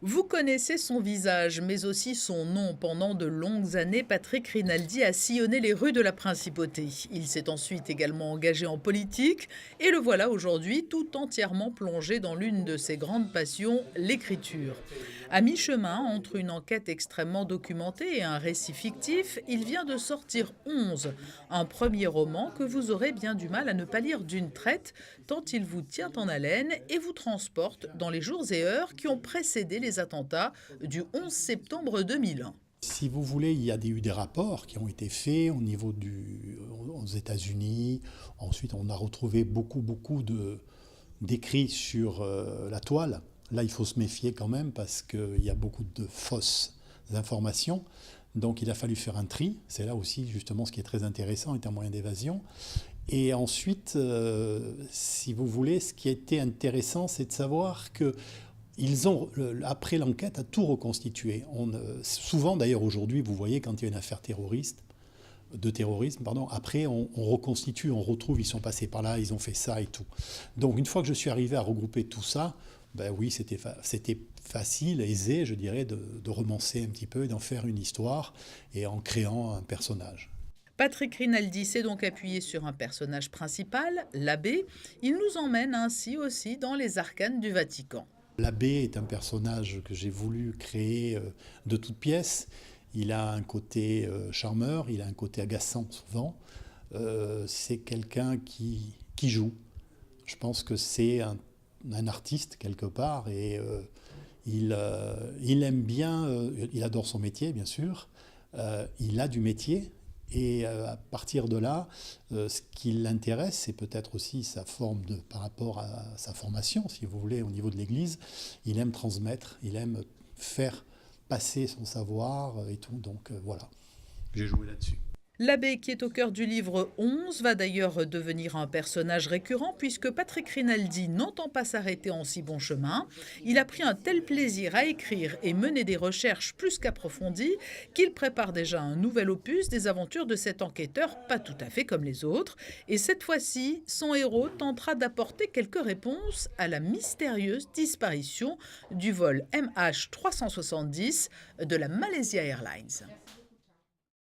Vous connaissez son visage, mais aussi son nom. Pendant de longues années, Patrick Rinaldi a sillonné les rues de la principauté. Il s'est ensuite également engagé en politique et le voilà aujourd'hui tout entièrement plongé dans l'une de ses grandes passions, l'écriture. À mi-chemin entre une enquête extrêmement documentée et un récit fictif, il vient de sortir 11, un premier roman que vous aurez bien du mal à ne pas lire d'une traite, tant il vous tient en haleine et vous transporte dans les jours et heures qui ont précédé les attentats du 11 septembre 2001. Si vous voulez, il y a eu des rapports qui ont été faits au niveau aux États-Unis. Ensuite, on a retrouvé beaucoup d'écrits sur la toile. Là, il faut se méfier quand même parce qu'il y a beaucoup de fausses informations. Donc, il a fallu faire un tri. C'est là aussi, justement, ce qui est très intéressant est un moyen d'évasion. Et ensuite, si vous voulez, ce qui a été intéressant, c'est de savoir que ils ont, après l'enquête, à tout reconstitué. Souvent, d'ailleurs, aujourd'hui, vous voyez, quand il y a une affaire de terrorisme, après, on reconstitue, on retrouve, ils sont passés par là, ils ont fait ça et tout. Donc, une fois que je suis arrivé à regrouper tout ça, ben oui, c'était facile, aisé, je dirais, de romancer un petit peu et d'en faire une histoire, et en créant un personnage. Patrick Rinaldi s'est donc appuyé sur un personnage principal, l'abbé. Il nous emmène ainsi aussi dans les arcanes du Vatican. L'abbé est un personnage que j'ai voulu créer de toutes pièces. Il a un côté charmeur, il a un côté agaçant souvent. C'est quelqu'un qui joue. Je pense que c'est un artiste quelque part et il aime bien, il adore son métier bien sûr. Il a du métier. Et à partir de là, ce qui l'intéresse, c'est peut-être aussi sa forme par rapport à sa formation, si vous voulez, au niveau de l'Église. Il aime transmettre, il aime faire passer son savoir et tout. Donc voilà, j'ai joué là-dessus. L'abbé qui est au cœur du livre 11 va d'ailleurs devenir un personnage récurrent puisque Patrick Rinaldi n'entend pas s'arrêter en si bon chemin. Il a pris un tel plaisir à écrire et mener des recherches plus qu'approfondies qu'il prépare déjà un nouvel opus des aventures de cet enquêteur pas tout à fait comme les autres. Et cette fois-ci, son héros tentera d'apporter quelques réponses à la mystérieuse disparition du vol MH370 de la Malaysia Airlines.